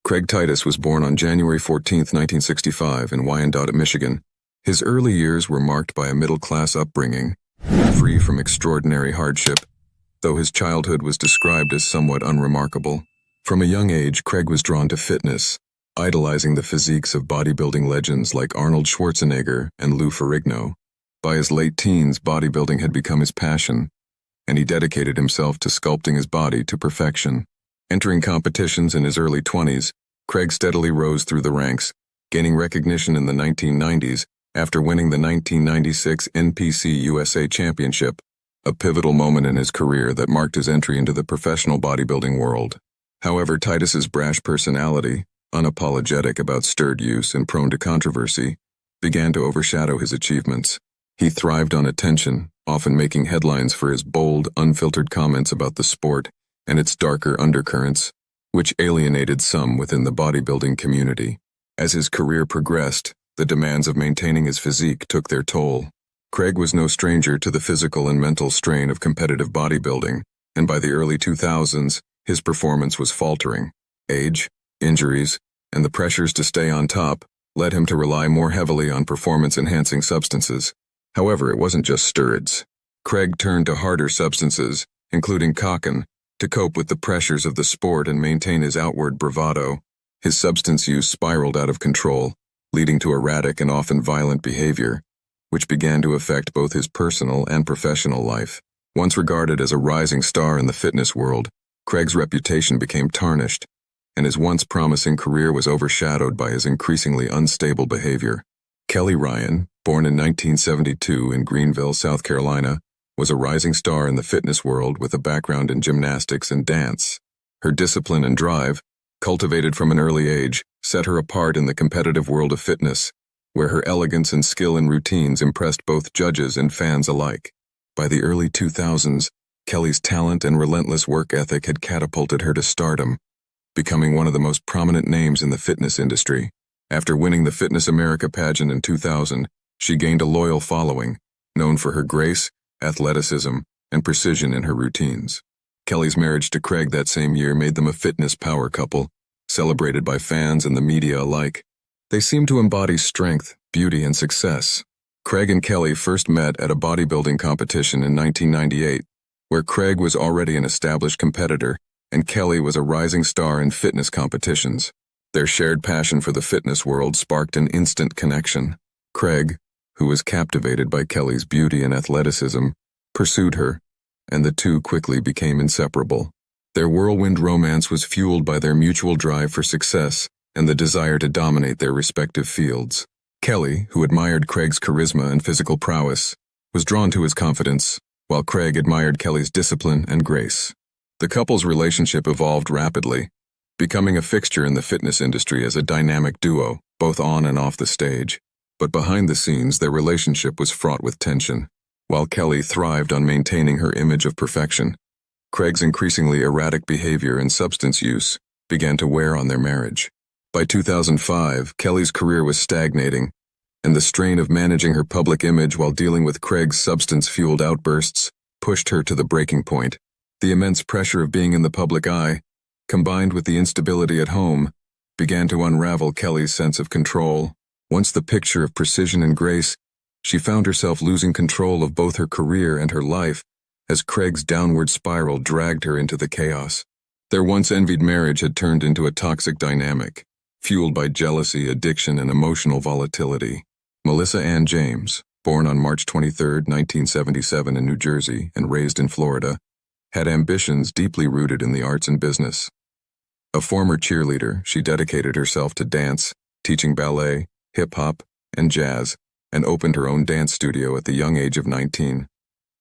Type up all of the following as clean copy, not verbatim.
Craig Titus was born on January 14, 1965, in Wyandotte, Michigan. His early years were marked by a middle-class upbringing, free from extraordinary hardship, though his childhood was described as somewhat unremarkable. From a young age, Craig was drawn to fitness, idolizing the physiques of bodybuilding legends like Arnold Schwarzenegger and Lou Ferrigno. By his late teens, bodybuilding had become his passion, and he dedicated himself to sculpting his body to perfection. Entering competitions in his early 20s, Craig steadily rose through the ranks, gaining recognition in the 1990s after winning the 1996 NPC USA Championship, a pivotal moment in his career that marked his entry into the professional bodybuilding world. However, Titus's brash personality, unapologetic about steroid use and prone to controversy, began to overshadow his achievements. He thrived on attention, often making headlines for his bold, unfiltered comments about the sport and its darker undercurrents, which alienated some within the bodybuilding community. As his career progressed, the demands of maintaining his physique took their toll. Craig was no stranger to the physical and mental strain of competitive bodybuilding, and by the early 2000s, his performance was faltering. Age, injuries, and the pressures to stay on top led him to rely more heavily on performance-enhancing substances. However, it wasn't just steroids. Craig turned to harder substances, including cocaine, to cope with the pressures of the sport and maintain his outward bravado. His substance use spiraled out of control, leading to erratic and often violent behavior, which began to affect both his personal and professional life. Once regarded as a rising star in the fitness world, Craig's reputation became tarnished, and his once promising career was overshadowed by his increasingly unstable behavior. Kelly Ryan, born in 1972 in Greenville, South Carolina, was a rising star in the fitness world with a background in gymnastics and dance. Her discipline and drive, cultivated from an early age, set her apart in the competitive world of fitness, where her elegance and skill in routines impressed both judges and fans alike. By the early 2000s, Kelly's talent and relentless work ethic had catapulted her to stardom, becoming one of the most prominent names in the fitness industry. After winning the Fitness America pageant in 2000, she gained a loyal following, known for her grace, athleticism, and precision in her routines. Kelly's marriage to Craig that same year made them a fitness power couple, celebrated by fans and the media alike. They seemed to embody strength, beauty, and success. Craig and Kelly first met at a bodybuilding competition in 1998, where Craig was already an established competitor and Kelly was a rising star in fitness competitions. Their shared passion for the fitness world sparked an instant connection. Craig, who was captivated by Kelly's beauty and athleticism, pursued her, and the two quickly became inseparable. Their whirlwind romance was fueled by their mutual drive for success and the desire to dominate their respective fields. Kelly, who admired Craig's charisma and physical prowess, was drawn to his confidence, while Craig admired Kelly's discipline and grace. The couple's relationship evolved rapidly, becoming a fixture in the fitness industry as a dynamic duo, both on and off the stage. But behind the scenes, their relationship was fraught with tension. While Kelly thrived on maintaining her image of perfection, Craig's increasingly erratic behavior and substance use began to wear on their marriage. By 2005, Kelly's career was stagnating, and the strain of managing her public image while dealing with Craig's substance-fueled outbursts pushed her to the breaking point. The immense pressure of being in the public eye, combined with the instability at home, began to unravel Kelly's sense of control. Once the picture of precision and grace, she found herself losing control of both her career and her life as Craig's downward spiral dragged her into the chaos. Their once envied marriage had turned into a toxic dynamic, fueled by jealousy, addiction, and emotional volatility. Melissa Ann James, born on March 23, 1977 in New Jersey and raised in Florida, had ambitions deeply rooted in the arts and business. A former cheerleader, she dedicated herself to dance, teaching ballet, hip-hop, and jazz, and opened her own dance studio at the young age of 19.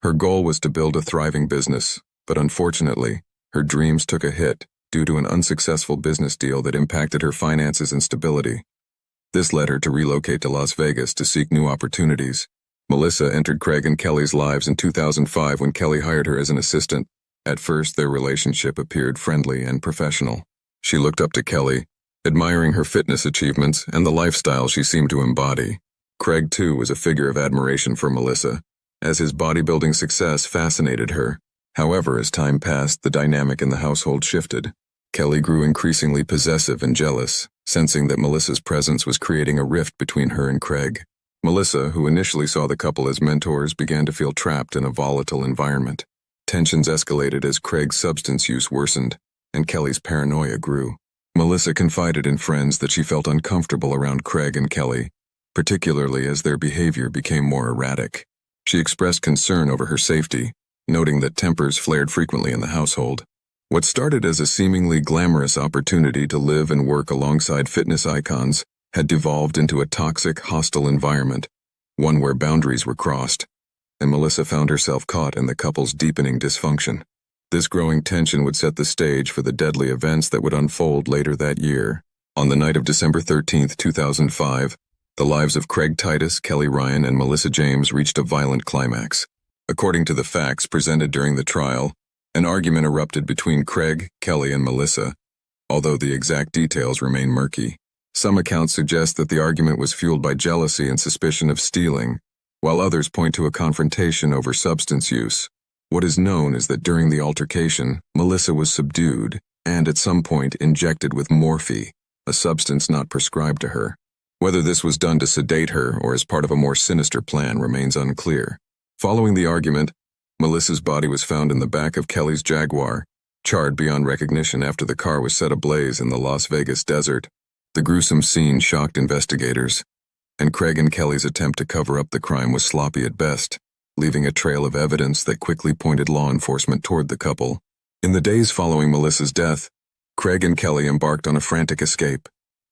Her goal was to build a thriving business, but unfortunately, her dreams took a hit due to an unsuccessful business deal that impacted her finances and stability. This led her to relocate to Las Vegas to seek new opportunities. Melissa entered Craig and Kelly's lives in 2005 when Kelly hired her as an assistant. At first, their relationship appeared friendly and professional. She looked up to Kelly, admiring her fitness achievements and the lifestyle she seemed to embody. Craig, too, was a figure of admiration for Melissa, as his bodybuilding success fascinated her. However, as time passed, the dynamic in the household shifted. Kelly grew increasingly possessive and jealous, sensing that Melissa's presence was creating a rift between her and Craig. Melissa, who initially saw the couple as mentors, began to feel trapped in a volatile environment. Tensions escalated as Craig's substance use worsened, and Kelly's paranoia grew. Melissa confided in friends that she felt uncomfortable around Craig and Kelly, particularly as their behavior became more erratic. She expressed concern over her safety, noting that tempers flared frequently in the household. What started as a seemingly glamorous opportunity to live and work alongside fitness icons had devolved into a toxic, hostile environment, one where boundaries were crossed, and Melissa found herself caught in the couple's deepening dysfunction. This growing tension would set the stage for the deadly events that would unfold later that year. On the night of December 13, 2005, the lives of Craig Titus, Kelly Ryan, and Melissa James reached a violent climax. According to the facts presented during the trial, an argument erupted between Craig, Kelly, and Melissa, although the exact details remain murky. Some accounts suggest that the argument was fueled by jealousy and suspicion of stealing, while others point to a confrontation over substance use. What is known is that during the altercation, Melissa was subdued and at some point injected with morphine, a substance not prescribed to her. Whether this was done to sedate her or as part of a more sinister plan remains unclear. Following the argument, Melissa's body was found in the back of Kelly's Jaguar, charred beyond recognition after the car was set ablaze in the Las Vegas desert. The gruesome scene shocked investigators, and Craig and Kelly's attempt to cover up the crime was sloppy at best, leaving a trail of evidence that quickly pointed law enforcement toward the couple. In the days following Melissa's death, Craig and Kelly embarked on a frantic escape,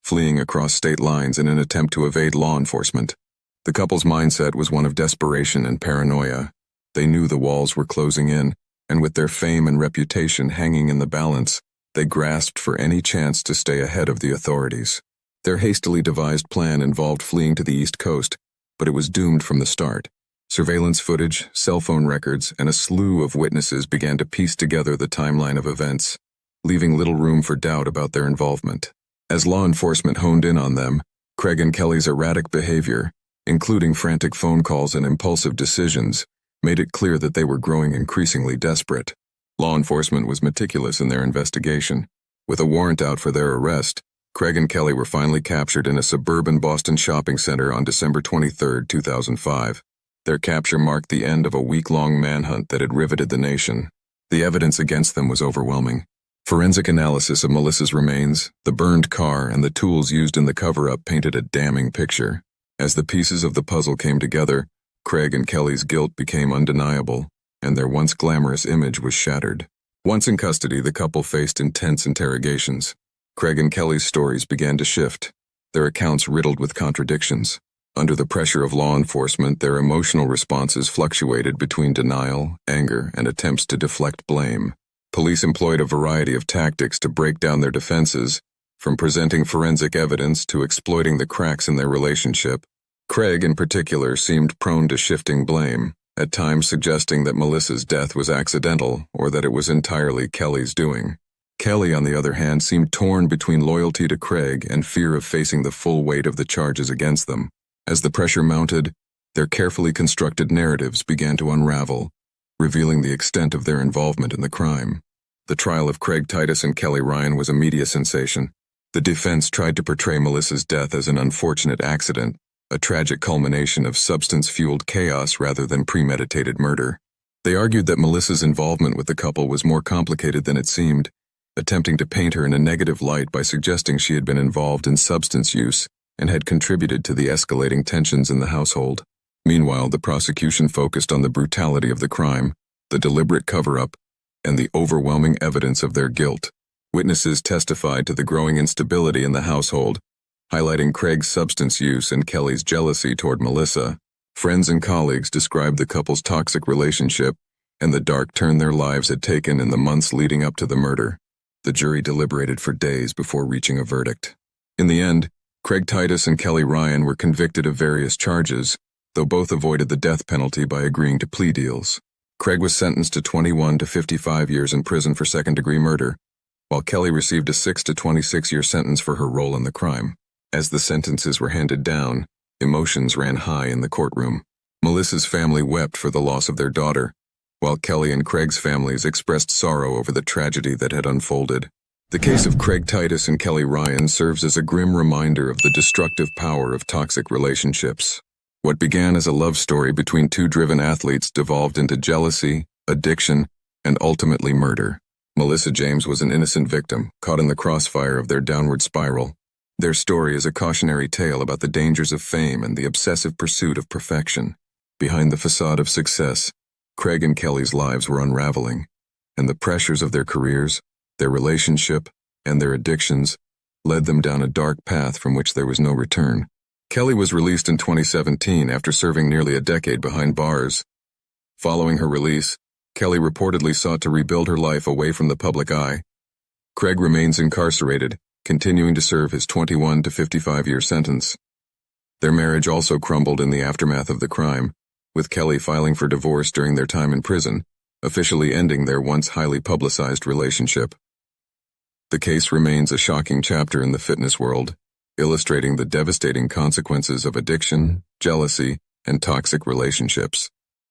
fleeing across state lines in an attempt to evade law enforcement. The couple's mindset was one of desperation and paranoia. They knew the walls were closing in, and with their fame and reputation hanging in the balance, they grasped for any chance to stay ahead of the authorities. Their hastily devised plan involved fleeing to the East Coast, but it was doomed from the start. Surveillance footage, cell phone records, and a slew of witnesses began to piece together the timeline of events, leaving little room for doubt about their involvement. As law enforcement honed in on them, Craig and Kelly's erratic behavior, including frantic phone calls and impulsive decisions, made it clear that they were growing increasingly desperate. Law enforcement was meticulous in their investigation. With a warrant out for their arrest, Craig and Kelly were finally captured in a suburban Boston shopping center on December 23, 2005. Their capture marked the end of a week-long manhunt that had riveted the nation. The evidence against them was overwhelming. Forensic analysis of Melissa's remains, the burned car, and the tools used in the cover-up painted a damning picture. As the pieces of the puzzle came together, Craig and Kelly's guilt became undeniable, and their once glamorous image was shattered. Once in custody, the couple faced intense interrogations. Craig and Kelly's stories began to shift, their accounts riddled with contradictions. Under the pressure of law enforcement, their emotional responses fluctuated between denial, anger, and attempts to deflect blame. Police employed a variety of tactics to break down their defenses, from presenting forensic evidence to exploiting the cracks in their relationship. Craig, in particular, seemed prone to shifting blame, at times suggesting that Melissa's death was accidental or that it was entirely Kelly's doing. Kelly, on the other hand, seemed torn between loyalty to Craig and fear of facing the full weight of the charges against them. As the pressure mounted, their carefully constructed narratives began to unravel, revealing the extent of their involvement in the crime. The trial of Craig Titus and Kelly Ryan was a media sensation. The defense tried to portray Melissa's death as an unfortunate accident, a tragic culmination of substance-fueled chaos rather than premeditated murder. They argued that Melissa's involvement with the couple was more complicated than it seemed, attempting to paint her in a negative light by suggesting she had been involved in substance use and had contributed to the escalating tensions in the household. Meanwhile, the prosecution focused on the brutality of the crime, the deliberate cover-up, and the overwhelming evidence of their guilt. Witnesses testified to the growing instability in the household, highlighting Craig's substance use and Kelly's jealousy toward Melissa. Friends and colleagues described the couple's toxic relationship and the dark turn their lives had taken in the months leading up to the murder. The jury deliberated for days before reaching a verdict. In the end, Craig Titus and Kelly Ryan were convicted of various charges, though both avoided the death penalty by agreeing to plea deals. Craig was sentenced to 21 to 55 years in prison for second-degree murder, while Kelly received a 6 to 26-year sentence for her role in the crime. As the sentences were handed down, emotions ran high in the courtroom. Melissa's family wept for the loss of their daughter, while Kelly and Craig's families expressed sorrow over the tragedy that had unfolded. The case of Craig Titus and Kelly Ryan serves as a grim reminder of the destructive power of toxic relationships. What began as a love story between two driven athletes devolved into jealousy, addiction, and ultimately murder. Melissa James was an innocent victim, caught in the crossfire of their downward spiral. Their story is a cautionary tale about the dangers of fame and the obsessive pursuit of perfection. Behind the facade of success, Craig and Kelly's lives were unraveling, and the pressures of their careers, their relationship, and their addictions led them down a dark path from which there was no return. Kelly was released in 2017 after serving nearly a decade behind bars. Following her release, Kelly reportedly sought to rebuild her life away from the public eye. Craig remains incarcerated, continuing to serve his 21 to 55-year sentence. Their marriage also crumbled in the aftermath of the crime, with Kelly filing for divorce during their time in prison, officially ending their once highly publicized relationship. The case remains a shocking chapter in the fitness world, illustrating the devastating consequences of addiction, jealousy, and toxic relationships.